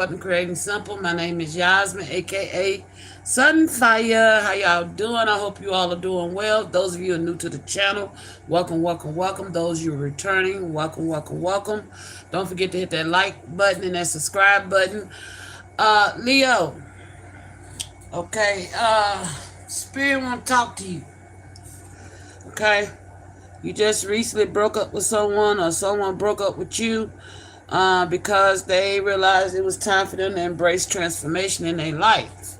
Button Creating Simple. My name is Yasmin, aka Sunfire. How y'all doing? I hope you all are doing well. Those of you who are new to the channel, welcome, welcome, welcome. Those you are returning, welcome, welcome, welcome. Don't forget to hit that like button and that subscribe button. Leo, okay, Spirit want to talk to you, okay? You just recently broke up with someone or someone broke up with you because they realized it was time for them to embrace transformation in their life.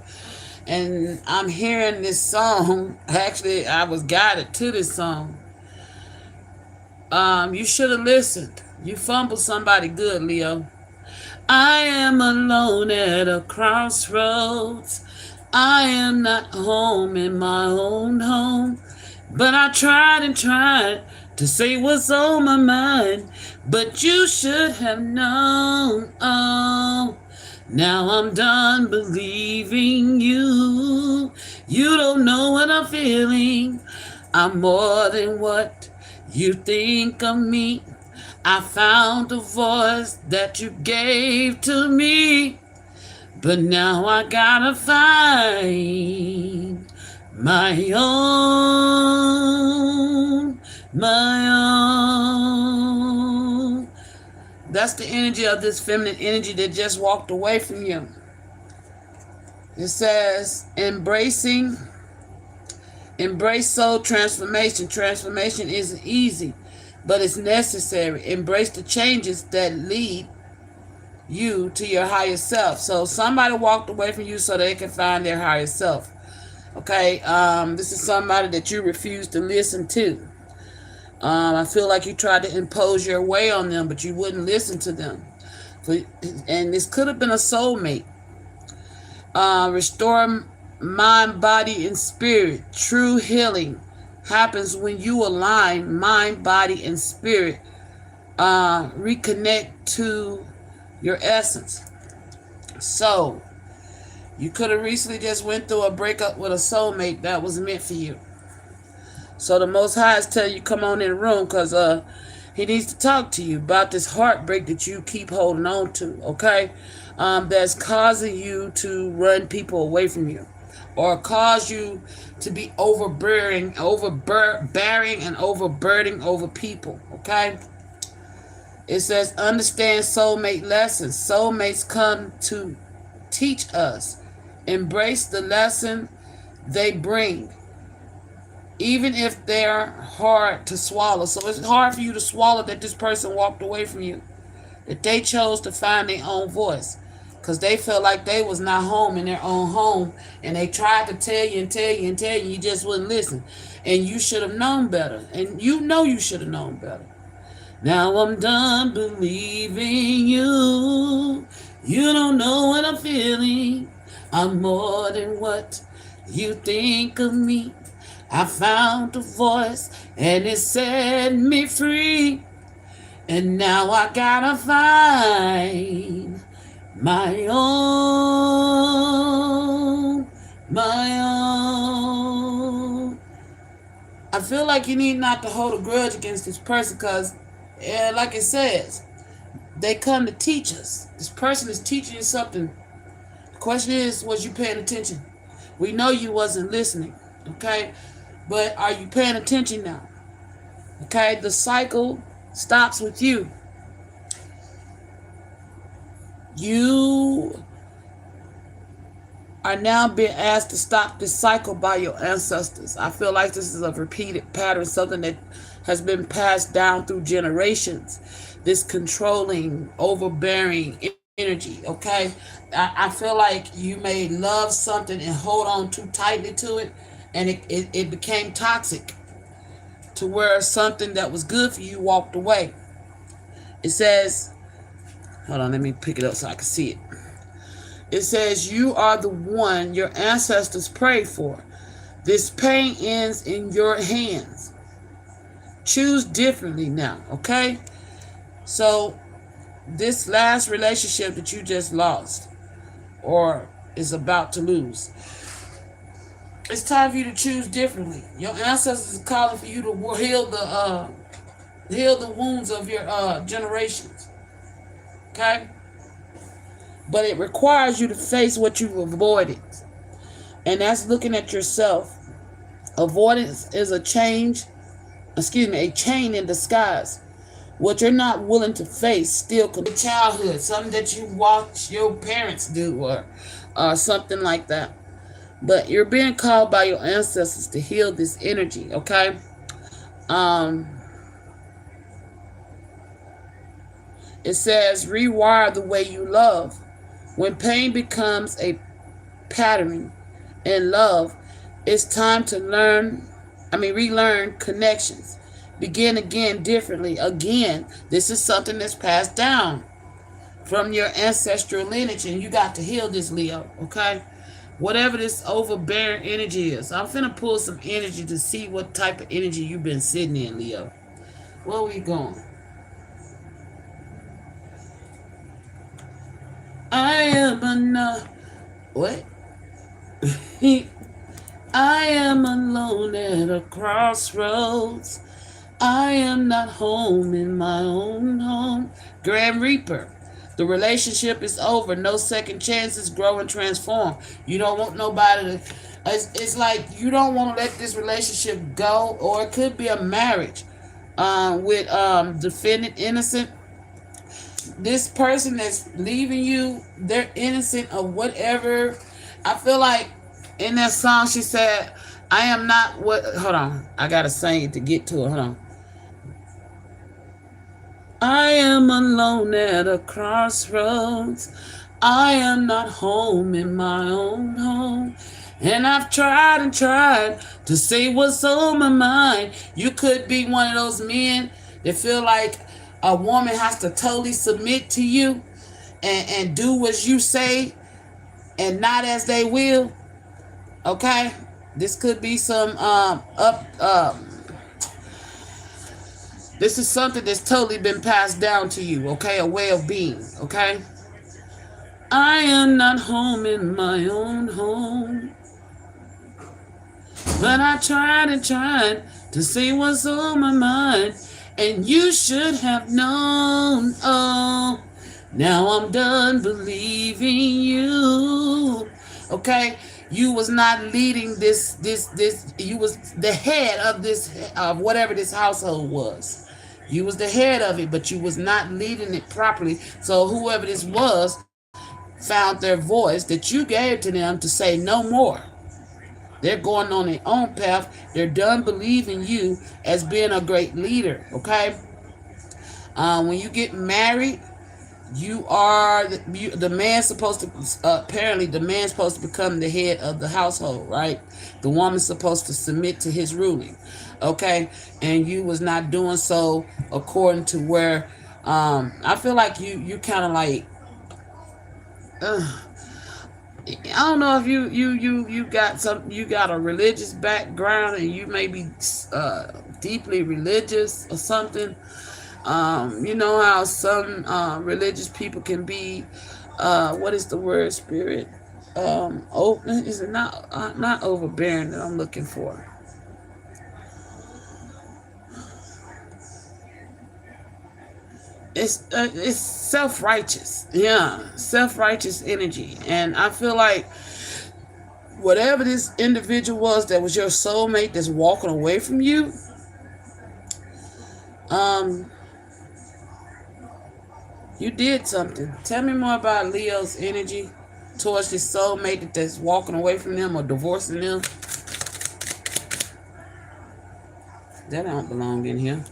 And I'm hearing this song. Actually, I was guided to this song. You should have listened. You fumbled somebody good, Leo. I am alone at a crossroads. I am not home in my own home. But I tried and tried to say what's on my mind. But you should have known. Oh, now I'm done believing you. You don't know what I'm feeling. I'm more than what you think of me. I found the voice that you gave to me. But now I gotta find my own, my own. That's the energy of this feminine energy that just walked away from you. It says, embrace soul transformation. Transformation isn't easy, but it's necessary. Embrace the changes that lead you to your higher self. So somebody walked away from you so they can find their higher self. Okay, this is somebody that you refuse to listen to. I feel like you tried to impose your way on them, but you wouldn't listen to them. And this could have been a soulmate. Restore mind, body, and spirit. True healing happens when you align mind, body, and spirit. Reconnect to your essence. So, you could have recently just went through a breakup with a soulmate that was meant for you. So the Most High is telling you come on in the room because he needs to talk to you about this heartbreak that you keep holding on to, okay? That's causing you to run people away from you or cause you to be overbearing and overburdening over people, okay? It says understand soulmate lessons. Soulmates come to teach us. Embrace the lesson they bring, even if they're hard to swallow. So it's hard for you to swallow that this person walked away from you, that they chose to find their own voice because they felt like they was not home in their own home, and they tried to tell you and tell you and tell you, you just wouldn't listen. And you should have known better, and you know you should have known better. Now I'm done believing you. You don't know what I'm feeling. I'm more than what you think of me. I found a voice and it set me free. And now I gotta find my own, my own. I feel like you need not to hold a grudge against this person because, like it says, they come to teach us. This person is teaching you something. The question is, was you paying attention? We know you wasn't listening, okay? But are you paying attention now? Okay, the cycle stops with you. You are now being asked to stop this cycle by your ancestors. I feel like this is a repeated pattern, something that has been passed down through generations. This controlling, overbearing energy, okay? I feel like you may love something and hold on too tightly to it, and it became toxic to where something that was good for you walked away. It says, hold on, let me pick it up so I can see it. It says, you are the one your ancestors prayed for. This pain ends in your hands. Choose differently now, okay? So, this last relationship that you just lost or is about to lose, it's time for you to choose differently. Your ancestors are calling for you to heal the wounds of your generations. Okay? but it requires you to face what you've avoided. And that's looking at yourself. Avoidance is a chain in disguise. What you're not willing to face still could be childhood, something that you watch your parents do, or something like that. But you're being called by your ancestors to heal this energy, okay? Um, it says rewire the way you love. When pain becomes a pattern in love, it's time to relearn connections. Begin again differently. Again, this is something that's passed down from your ancestral lineage, and you got to heal this, Leo, okay? Whatever this overbearing energy is. I'm finna pull some energy to see what type of energy you've been sitting in, Leo. Where we going? I am enough. What? I am alone at a crossroads. I am not home in my own home. Grand Reaper. The relationship is over. No second chances. Grow and transform. You don't want nobody to... It's like you don't want to let this relationship go, or it could be a marriage with defendant innocent. This person that's leaving you, they're innocent of whatever. I feel like in that song she said, I am not what... Hold on. I got to sing it to get to it. Hold on. I am alone at a crossroads. I am not home in my own home. And I've tried and tried to say what's on my mind. You could be one of those men that feel like a woman has to totally submit to you and do what you say and not as they will. Okay? This could be some this is something that's totally been passed down to you, okay? A way of being, okay? I am not home in my own home. But I tried and tried to see what's on my mind. And you should have known, oh, now I'm done believing you. Okay? You was not leading this, you was the head of whatever this household was. You was the head of it, but you was not leading it properly. So whoever this was found their voice that you gave to them to say no more. They're going on their own path. They're done believing you as being a great leader, okay? When you get married, you are the man's supposed to apparently the man's supposed to become the head of the household, right? The woman's supposed to submit to his ruling, okay? And you was not doing so according to where I feel like you kind of like I don't know if you got a religious background and you may be deeply religious or something. You know how some religious people can be, what is the word, spirit? Is it not overbearing that I'm looking for? It's self-righteous, yeah, self-righteous energy, and I feel like whatever this individual was that was your soulmate that's walking away from you, you did something. Tell me more about Leo's energy towards this soulmate that's walking away from them or divorcing them. That don't belong in here.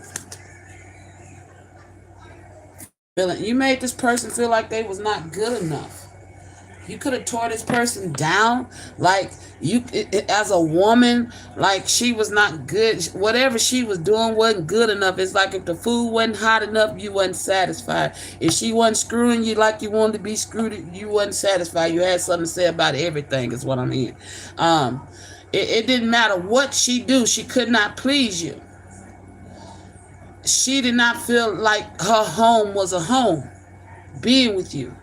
You made this person feel like they was not good enough. You could have tore this person down, like as a woman, like she was not good. Whatever she was doing wasn't good enough. It's like if the food wasn't hot enough, you wasn't satisfied. If she wasn't screwing you like you wanted to be screwed, you wasn't satisfied. You had something to say about everything, is what I mean. It didn't matter what she do, she could not please you. She did not feel like her home was a home, being with you.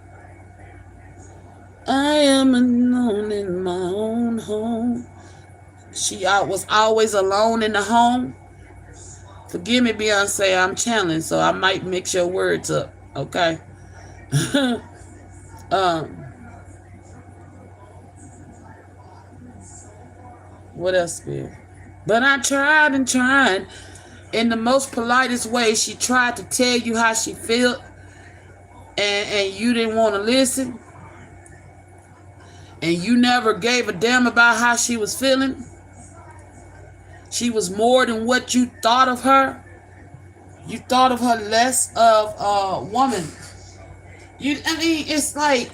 I am alone in my own home. She was always alone in the home. Forgive me, Beyonce, I'm channeling, so I might mix your words up, okay? Um, what else, Spirit? But I tried and tried. In the most politest way, she tried to tell you how she felt, and you didn't want to listen, and you never gave a damn about how she was feeling. She was more than what you thought of her. You thought of her less of a woman. I mean, it's like,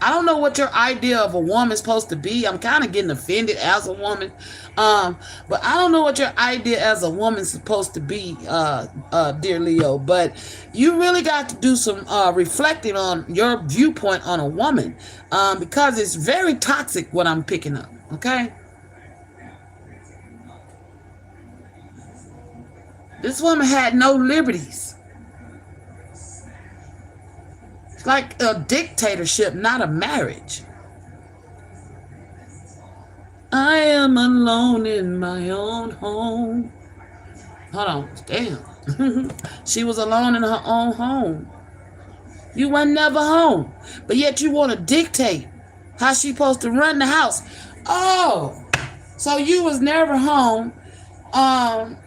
I don't know what your idea of a woman's supposed to be. I'm kind of getting offended as a woman. But I don't know what your idea as a woman's supposed to be, dear Leo. But you really got to do some reflecting on your viewpoint on a woman, because it's very toxic what I'm picking up. Okay? This woman had no liberties. It's like a dictatorship, not a marriage. I am alone in my own home. Hold on, damn. She was alone in her own home. You were never home. But yet you want to dictate how she supposed to run the house. Oh, so you was never home. Um,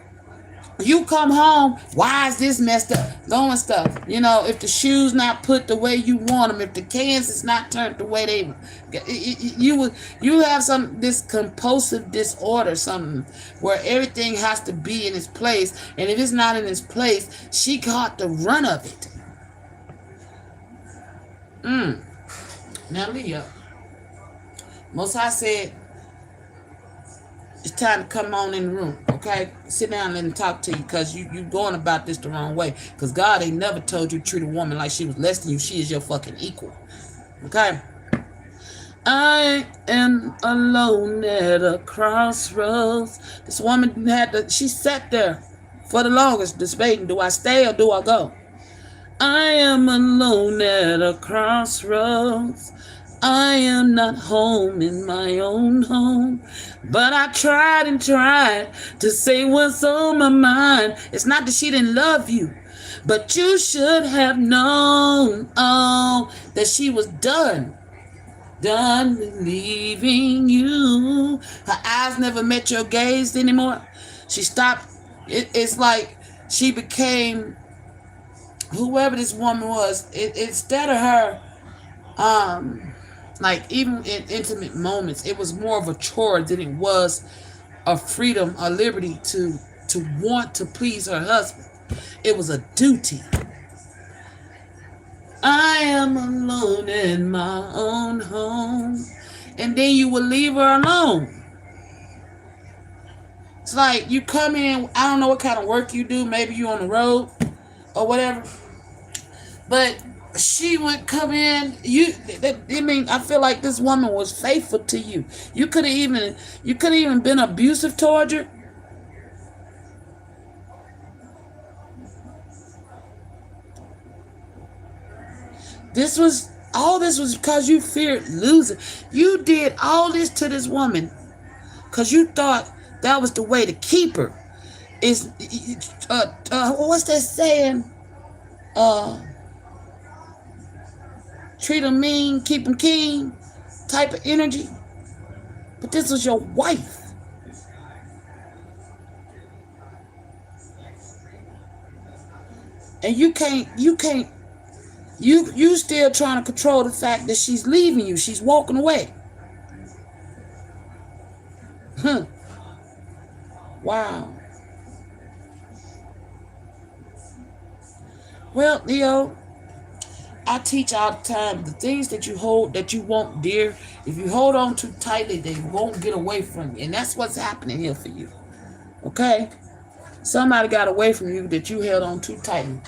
You come home, why is this messed up? Going stuff. You know, if the shoes not put the way you want them, if the cans is not turned the way they, you have this compulsive disorder, something where everything has to be in its place, and if it's not in its place, she caught the run of it. Now Leo, Most High said, it's time to come on in the room, okay? Sit down and let him talk to you, because you going about this the wrong way. Because God ain't never told you to treat a woman like she was less than you. She is your fucking equal, okay? I am alone at a crossroads. This woman she sat there for the longest debating, do I stay or do I go? I am alone at a crossroads. I am not home in my own home. But I tried and tried to say what's on my mind. It's not that she didn't love you, but you should have known, that she was done leaving you. Her eyes never met your gaze anymore. She stopped. It's like she became whoever this woman was. Instead of her, like, even in intimate moments, it was more of a chore than it was a freedom, a liberty to want to please her husband. It was a duty. I am alone in my own home. And then you will leave her alone. It's like you come in, I don't know what kind of work you do, maybe you on the road or whatever, but she would come in. I feel like this woman was faithful to you. You could have even been abusive toward her. All this was because you feared losing. You did all this to this woman because you thought that was the way to keep her. What's that saying? Treat them mean, keep them keen type of energy. But this was your wife. And you still trying to control the fact that she's leaving you. She's walking away. Wow. Well, Leo, I teach all the time, the things that you want dear, if you hold on too tightly, they won't get away from you. And that's what's happening here for you. Okay? Somebody got away from you that you held on too tightly.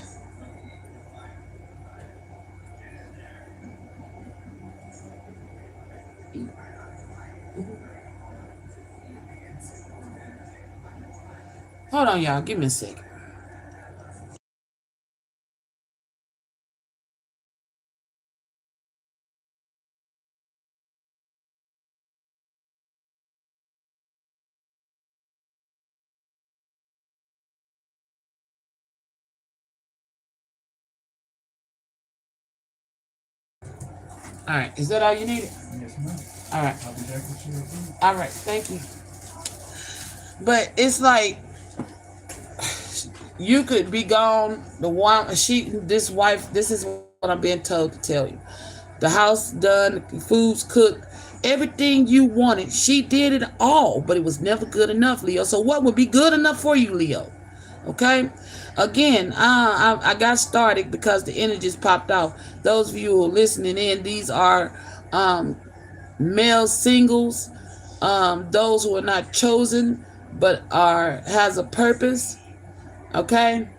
Hold on, y'all. Give me a second. All right. Is that all you needed? Yes, ma'am. All right. I'll be back with you. All right. Thank you. But it's like you could be gone. The one this wife. This is what I'm being told to tell you. The house done, food's cooked, everything you wanted. She did it all, but it was never good enough, Leo. So what would be good enough for you, Leo? Okay. Again, I got started because the energy just popped off. Those of you who are listening in, these are um, male singles, those who are not chosen but are has a purpose. Okay,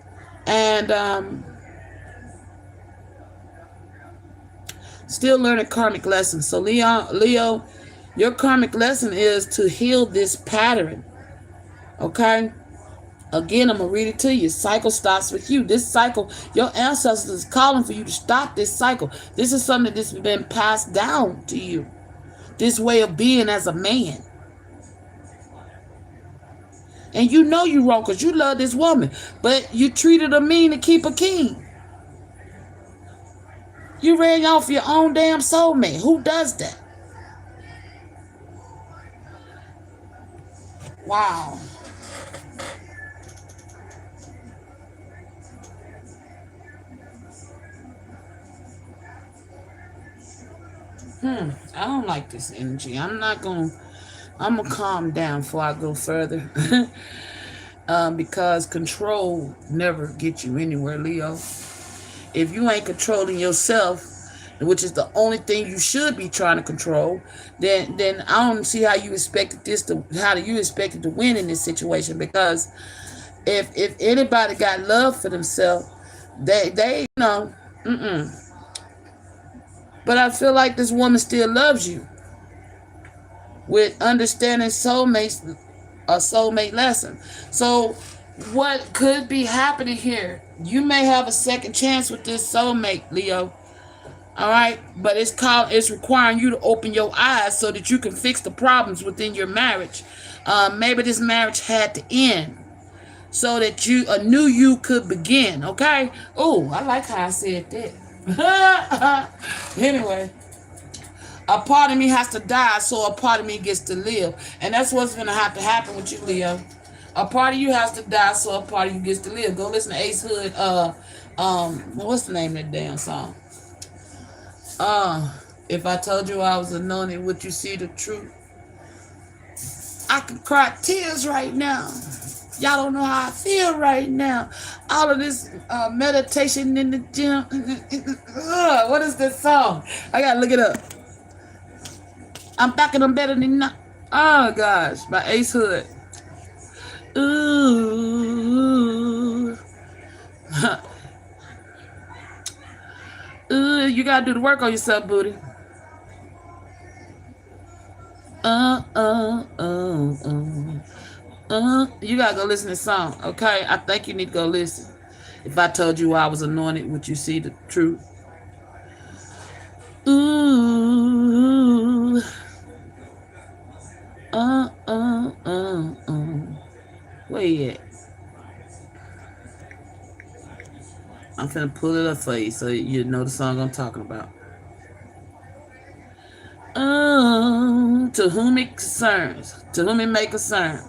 and still learning karmic lessons. So Leo, your karmic lesson is to heal this pattern. Okay. Again, I'm gonna read it to you. Cycle starts with you. This cycle, your ancestors is calling for you to stop this cycle. This is something that's been passed down to you. This way of being as a man. And you know you're wrong because you love this woman. But you treated her mean to keep her king. You ran off your own damn soulmate. Who does that? Wow. I don't like this energy. I'm gonna calm down before I go further. Because control never gets you anywhere, Leo. If you ain't controlling yourself, which is the only thing you should be trying to control, then I don't see how you expected to win in this situation. Because if anybody got love for themselves, they But I feel like this woman still loves you with understanding soulmates, a soulmate lesson. So what could be happening here? You may have a second chance with this soulmate, Leo. All right, but it's requiring you to open your eyes so that you can fix the problems within your marriage. Maybe this marriage had to end so that a new you could begin. Okay. Oh, I like how I said that. Anyway, a part of me has to die so a part of me gets to live, and that's what's gonna have to happen with you, Leo. A part of you has to die so a part of you gets to live. Go listen to Ace Hood. What's the name of that damn song? If I told you I was anointed, would you see the truth? I can cry tears right now. Y'all don't know how I feel right now. All of this meditation in the gym. What is this song? I gotta look it up. I'm back and I'm better than not. Oh gosh, by Ace Hood. Ooh. Ooh, you gotta do the work on yourself, booty. You gotta go listen to the song, okay? I think you need to go listen. If I told you I was anointed, would you see the truth? Ooh. Where you at? I'm finna pull it up for you so you know the song I'm talking about. To whom it concerns, to whom it may concern.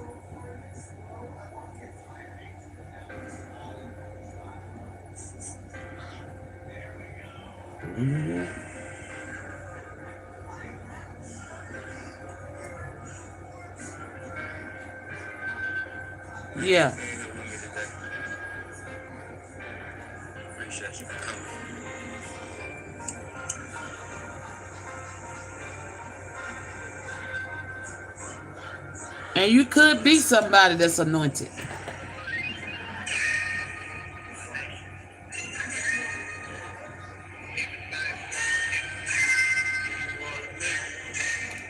Yeah. And you could be somebody that's anointed.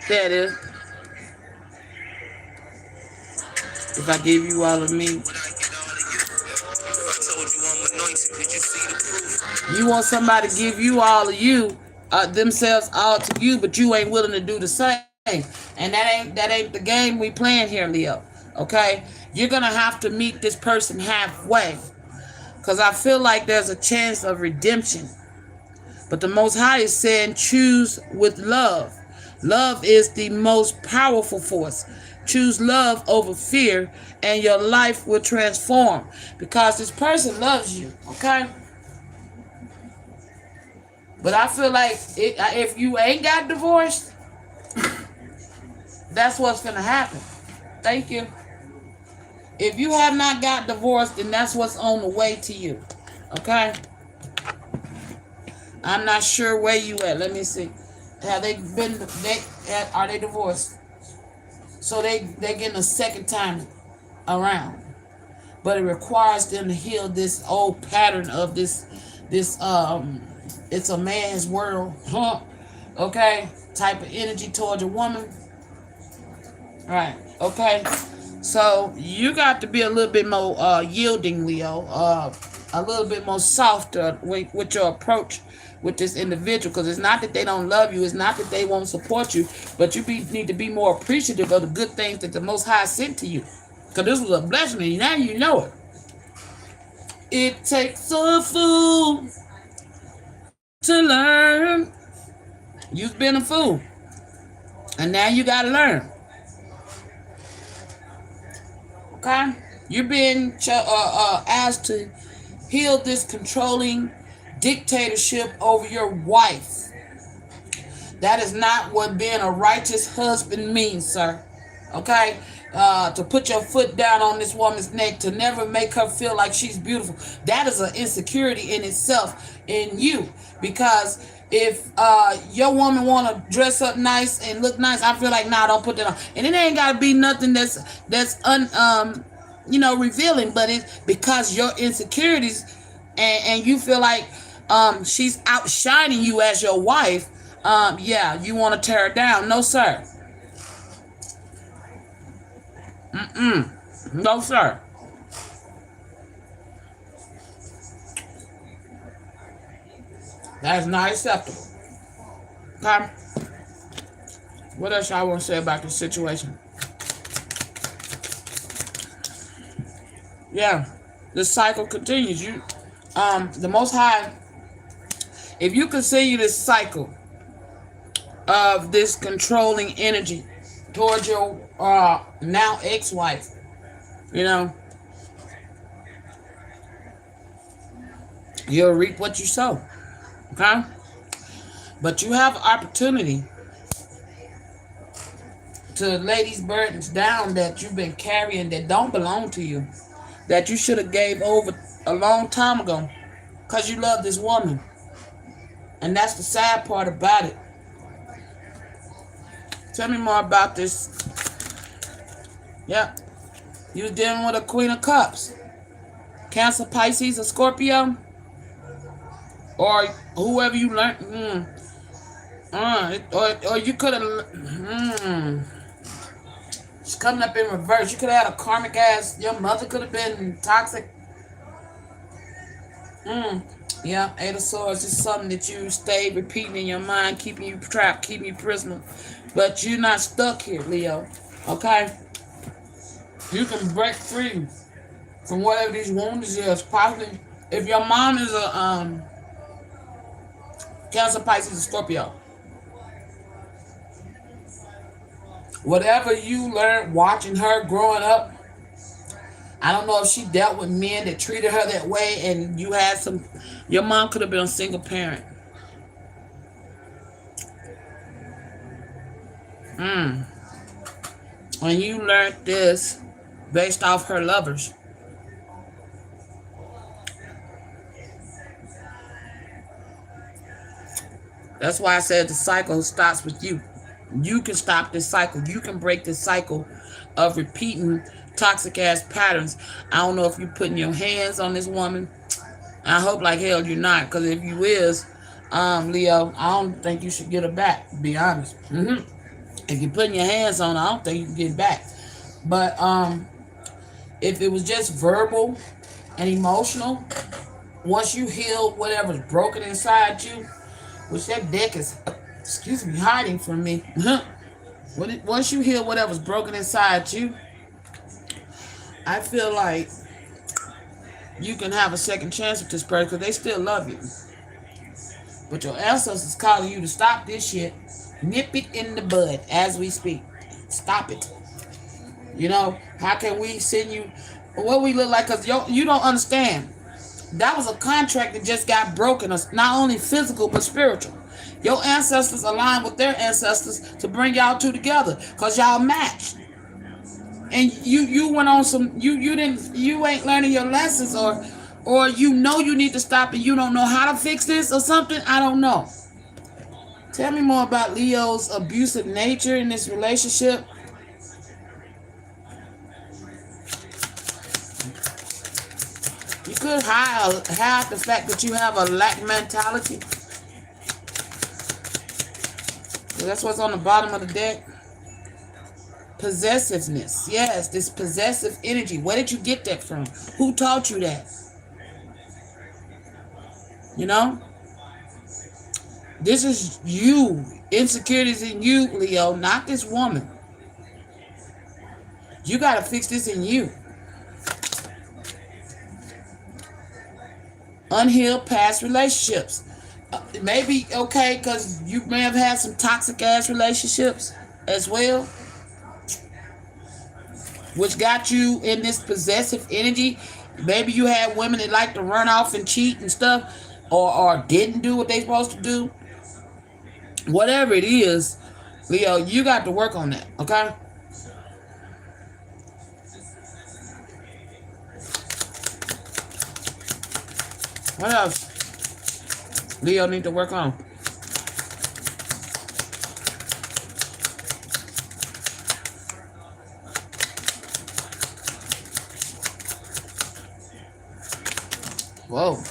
There it is. If I give you all of me. You want somebody to give you all of you, themselves all to you, but you ain't willing to do the same. And that ain't the game we playing here, Leo. Okay? You're gonna have to meet this person halfway. Cause I feel like there's a chance of redemption But the Most High is saying choose with love. Love is the most powerful force. Choose love over fear and your life will transform because this person loves you, okay? But I feel like if you ain't got divorced, that's what's going to happen. Thank you. If you have not got divorced, then that's what's on the way to you, okay? I'm not sure where you at. Let me see. Have they been? Are they divorced? So they're getting a second time around, but it requires them to heal this old pattern of this. It's a man's world, huh? Okay, type of energy towards a woman. Right. Okay. So you got to be a little bit more yielding, Leo. A little bit more softer with your approach with this individual, because it's not that they don't love you, it's not that they won't support you, but you need to be more appreciative of the good things that the Most High sent to you, because this was a blessing and now you know it. It takes a fool to learn. You've been a fool and now you got to learn. Okay, you're being asked to heal this controlling dictatorship over your wife. That is not what being a righteous husband means, sir. Okay? To put your foot down on this woman's neck, to never make her feel like she's beautiful. That is an insecurity in itself in you. Because if your woman want to dress up nice and look nice, I feel like, nah, don't put that on. And it ain't got to be nothing that's revealing, but it's because your insecurities and you feel like she's outshining you as your wife, you want to tear her down. No, sir. No, sir. That is not acceptable. Okay? What else I want to say about this situation? Yeah, the cycle continues. The Most High, if you continue this cycle of this controlling energy towards your now ex-wife, you'll reap what you sow. Okay? But you have opportunity to lay these burdens down that you've been carrying that don't belong to you, that you should have gave over a long time ago, because you love this woman. And that's the sad part about it. Tell me more about this. Yep. You was dealing with a Queen of Cups. Cancer, Pisces, or Scorpio. Or whoever you learned. Or you could have... It's coming up in reverse. You could have had a karmic ass. Your mother could have been toxic. Yeah, Eight of Swords is something that you stay repeating in your mind, keeping you trapped, keeping you prisoner. But you're not stuck here, Leo. Okay? You can break free from whatever these wounds is. Possibly, if your mom is a Cancer, Pisces, or Scorpio, whatever you learned watching her growing up, I don't know if she dealt with men that treated her that way, and you had your mom could have been a single parent. And you learned this based off her lovers. That's why I said the cycle starts with you. You can stop this cycle. You can break this cycle of repeating toxic ass patterns. I don't know if you're putting your hands on this woman. I hope like hell you're not, because if you is, Leo, I don't think you should get her back, to be honest. If you're putting your hands on her, I don't think you can get it back. But if it was just verbal and emotional, once you heal whatever's broken inside you, which that deck is, hiding from me. Once you heal whatever's broken inside you, I feel like you can have a second chance with this person because they still love you. But your ancestors calling you to stop this shit. Nip it in the bud as we speak. Stop it. You know, how can we send you what we look like? Because you don't understand. That was a contract that just got broken. It's not only physical, but spiritual. Your ancestors aligned with their ancestors to bring y'all two together because y'all matched. And you went on some you ain't learning your lessons, or you know you need to stop and you don't know how to fix this or something. I don't know. Tell me more about Leo's abusive nature in this relationship. You could hide the fact that you have a lack mentality. That's what's on the bottom of the deck. Possessiveness. Yes, this possessive energy. Where did you get that from? Who taught you that? You know? This is you. Insecurities in you, Leo, not this woman. You got to fix this in you. Unhealed past relationships. Maybe, okay, because you may have had some toxic ass relationships as well, which got you in this possessive energy. Maybe you had women that like to run off and cheat and stuff, or didn't do what they supposed to do. Whatever it is, Leo, you got to work on that, okay? What else Leo need to work on? Whoa.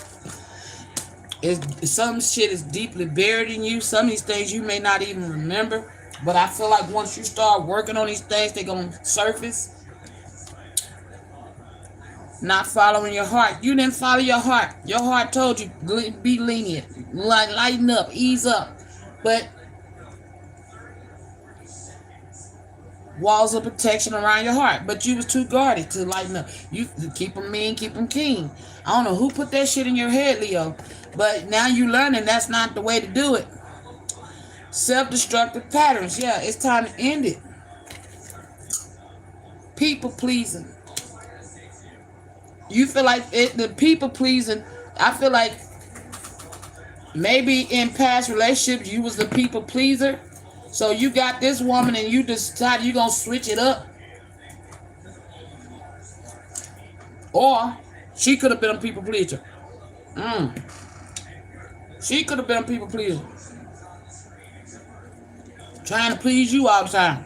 Some shit is deeply buried in you. Some of these things you may not even remember. But I feel like once you start working on these things, they're going to surface. Not following your heart. You didn't follow your heart. Your heart told you, be lenient. Lighten up. Ease up. But walls of protection around your heart. But you was too guarded to lighten up. You keep them mean, keep them keen. I don't know who put that shit in your head, Leo. But now you learning that's not the way to do it. Self-destructive patterns. Yeah, it's time to end it. People pleasing. You feel like the people pleasing. I feel like maybe in past relationships you was the people pleaser. So you got this woman and you decided you're going to switch it up. Or she could have been a people pleaser. She could have been a people pleaser. Trying to please you all the time.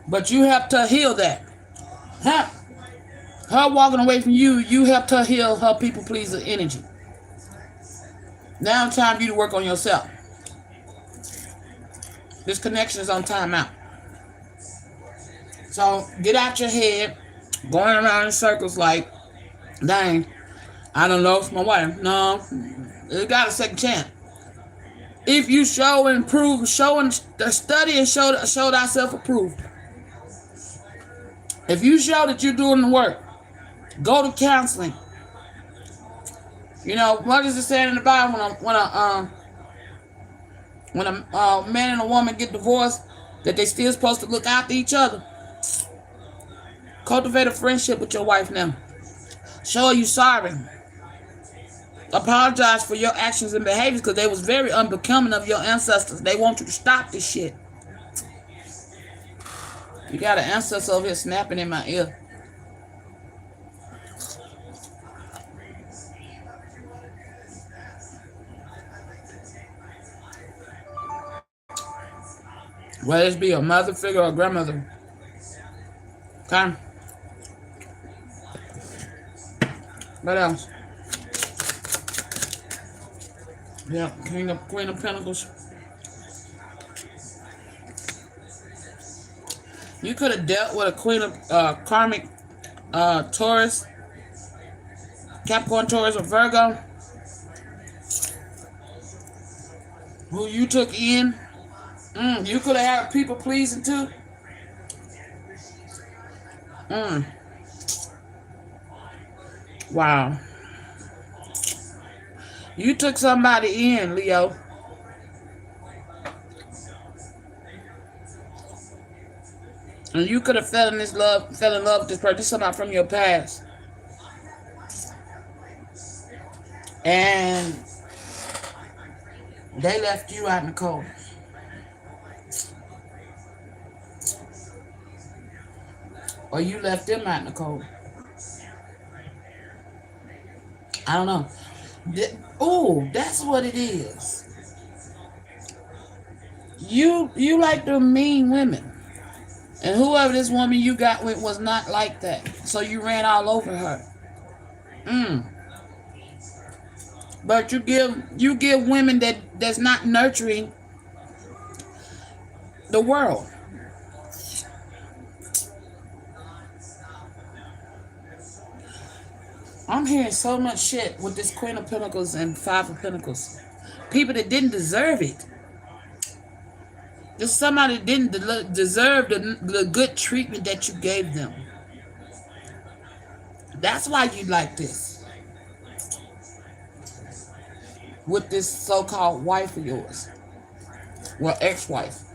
But you have to heal that. Her walking away from you, you helped her heal her people pleaser energy. Now it's time for you to work on yourself. This connection is on timeout. So get out your head, going around in circles like, dang, I don't know, it's my wife. No, it got a second chance. If you show and prove, show and study and show thyself approved. If you show that you're doing the work, go to counseling. You know, what does it say in the Bible when a man and a woman get divorced, that they still supposed to look after each other? Cultivate a friendship with your wife now. Show her you sorry. Apologize for your actions and behaviors because they was very unbecoming of your ancestors. They want you to stop this shit. You got an ancestor over here snapping in my ear. Whether it be a mother figure or a grandmother. Okay? What else? Yeah, Queen of Pentacles. You could have dealt with a Queen of Karmic Taurus, Capricorn, Taurus, or Virgo, who you took in. You could have had people pleasing too. Wow. You took somebody in, Leo. And you could have fell in love with this person, somebody from your past. And they left you out in the cold. Or you left them out in the cold. I don't know. Oh, that's what it is. You like the mean women. And whoever this woman you got with was not like that. So you ran all over her. But you give women that's not nurturing the world. I'm hearing so much shit with this Queen of Pentacles and Five of Pentacles. People that didn't deserve it. Just somebody that didn't deserve the good treatment that you gave them. That's why you like this. With this so-called wife of yours. Well, ex-wife.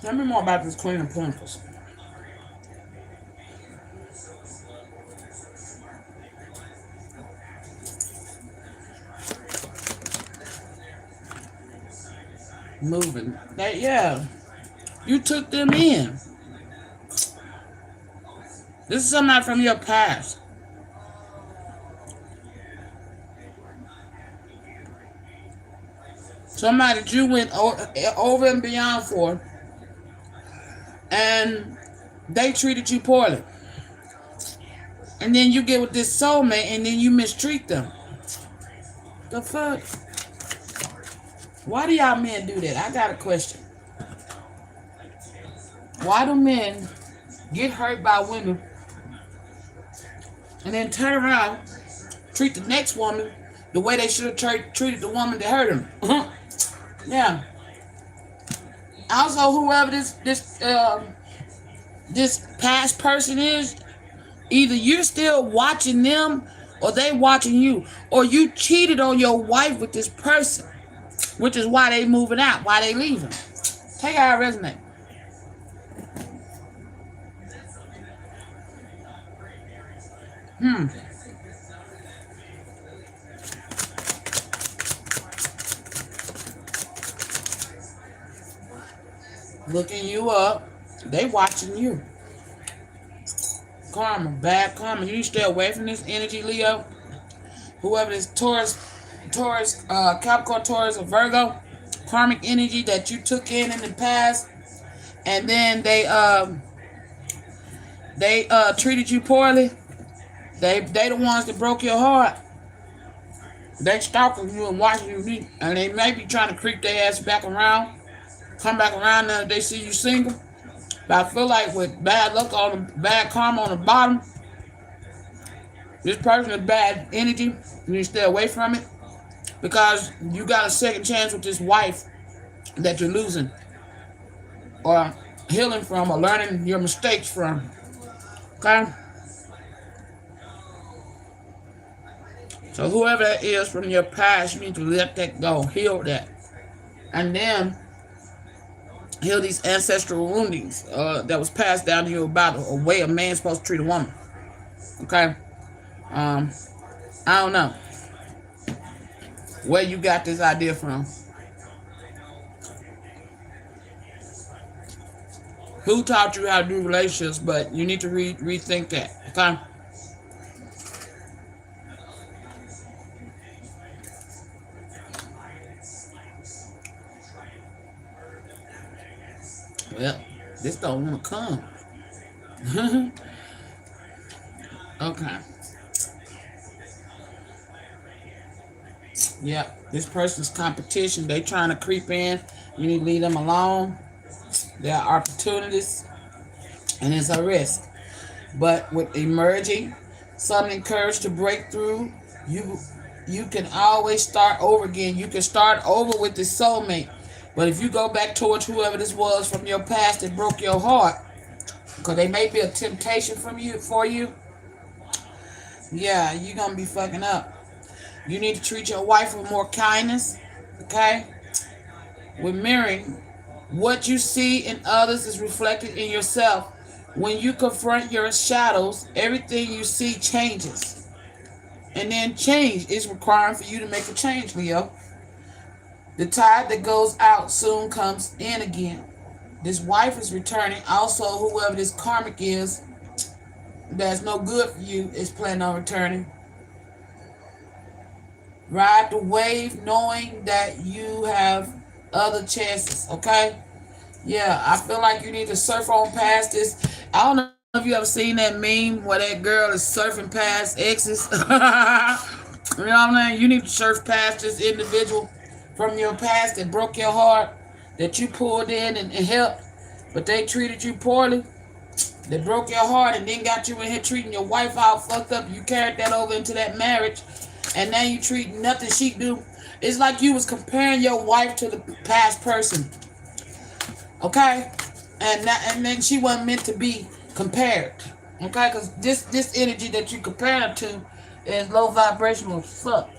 Tell me more about this Queen of Pentacles. Moving. Yeah. You took them in. This is somebody from your past. Somebody that you went over and beyond for. And they treated you poorly. And then you get with this soulmate and then you mistreat them. The fuck? Why do y'all men do that? I got a question. Why do men get hurt by women and then turn around, treat the next woman the way they should have treated the woman that hurt them? Yeah. Also, whoever this past person is, either you're still watching them or they watching you, or you cheated on your wife with this person, which is why they moving out, why they leaving. Take out a resonate. Looking you up, they watching you. Karma, bad karma. You need to stay away from this energy, Leo. Whoever this Taurus, Capricorn, Taurus, or Virgo, karmic energy that you took in the past, and then they treated you poorly. They the ones that broke your heart. They stalking you and watching you, and they may be trying to creep their ass back around. Come back around now that they see you single. But I feel like with bad luck on the bad karma on the bottom, this person is bad energy. You need to stay away from it. Because you got a second chance with this wife that you're losing. Or healing from, or learning your mistakes from. Okay? So whoever that is from your past, you need to let that go. Heal that. And then heal these ancestral woundings that was passed down to you about a way a man's supposed to treat a woman. Okay? I don't know where you got this idea from. Who taught you how to do relationships, but you need to rethink that. Okay? Well, this don't want to come. Okay. Yeah, this person's competition. They trying to creep in. You need to leave them alone. There are opportunities, and it's a risk. But with emerging, some encouraged to break through, you can always start over again. You can start over with the soulmate. But if you go back towards whoever this was from your past that broke your heart, because they may be a temptation for you, yeah, you're going to be fucking up. You need to treat your wife with more kindness, okay? With mirroring, what you see in others is reflected in yourself. When you confront your shadows, everything you see changes. And then change is requiring for you to make a change, Leo. The tide that goes out soon comes in again. This wife is returning. Also, whoever this karmic is that's no good for you is planning on returning. Ride the wave knowing that you have other chances, okay? Yeah, I feel like you need to surf on past this. I don't know if you ever seen that meme where that girl is surfing past exes. You know what I'm saying? You need to surf past this individual from your past that broke your heart, that you pulled in and helped, but they treated you poorly. They broke your heart and then got you in here treating your wife out fucked up. You carried that over into that marriage, and now you treat nothing she do. It's like you was comparing your wife to the past person. Okay? And then she wasn't meant to be compared. Okay? Because this energy that you compare her to is low vibrational as fuck.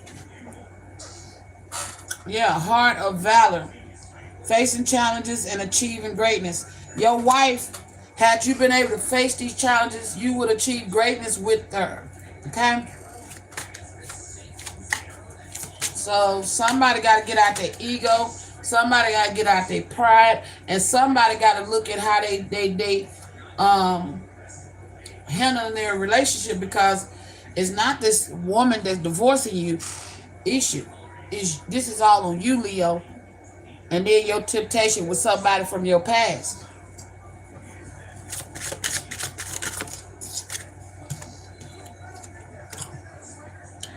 Yeah, heart of valor. Facing challenges and achieving greatness. Your wife, had you been able to face these challenges, you would achieve greatness with her. Okay? So somebody got to get out their ego. Somebody got to get out their pride. And somebody got to look at how they handling their relationship, because it's not this woman that's divorcing you issue. This is all on you, Leo. And then your temptation with somebody from your past.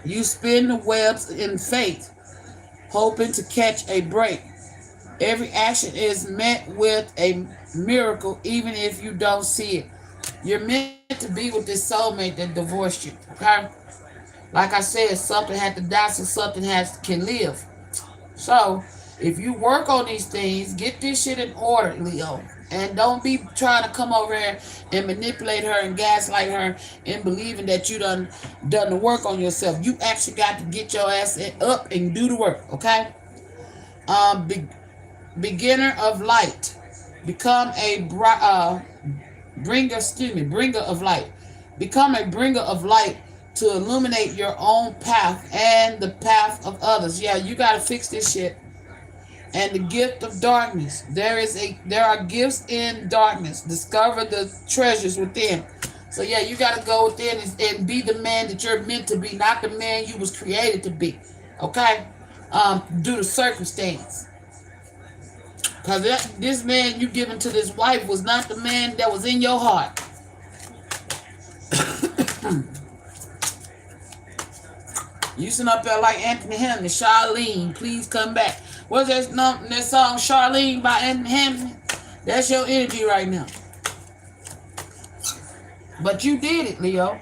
You spin the webs in faith, hoping to catch a break. Every action is met with a miracle, even if you don't see it. You're meant to be with this soulmate that divorced you, okay? Like I said, something had to die so something can live. So, if you work on these things, get this shit in order, Leo. And don't be trying to come over here and manipulate her and gaslight her and believing that you done the work on yourself. You actually got to get your ass up and do the work, okay? Beginner of light. Become a bringer of light. Become a bringer of light to illuminate your own path and the path of others. Yeah, you got to fix this shit. And the gift of darkness. There are gifts in darkness. Discover the treasures within. So yeah, you got to go within and be the man that you're meant to be, not the man you was created to be. Okay? Due to circumstance. Because this man you given to this wife was not the man that was in your heart. You sitting up there like Anthony Hamilton, Charlene, please come back. What's that song, Charlene by Anthony Hamilton? That's your energy right now. But you did it, Leo.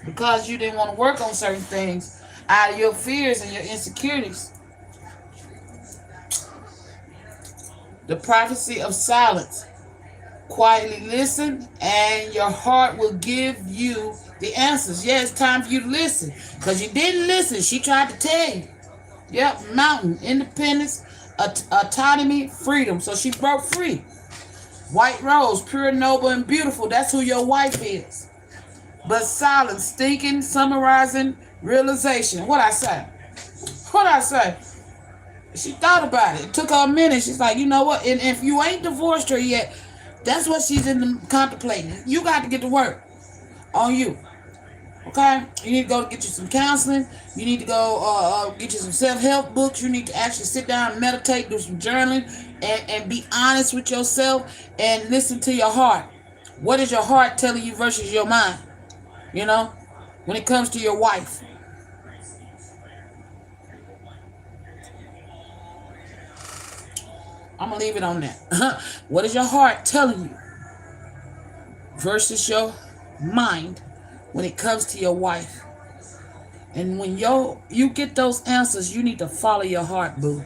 Because you didn't want to work on certain things out of your fears and your insecurities. The prophecy of silence. Quietly listen and your heart will give you the answers. Yeah, it's time for you to listen. Because you didn't listen. She tried to tell you. Yep, mountain, independence, autonomy, freedom. So she broke free. White rose, pure, noble, and beautiful. That's who your wife is. But silence, thinking, summarizing, realization. What I say? She thought about it. It took her a minute. She's like, you know what? And if you ain't divorced her yet, that's what she's contemplating. You got to get to work on you. Okay? You need to go get you some counseling. You need to go get you some self-help books. You need to actually sit down and meditate, do some journaling, and be honest with yourself and listen to your heart. What is your heart telling you versus your mind? You know? When it comes to your wife. I'm going to leave it on that. What is your heart telling you versus your mind when it comes to your wife? And when you get those answers, you need to follow your heart, boo.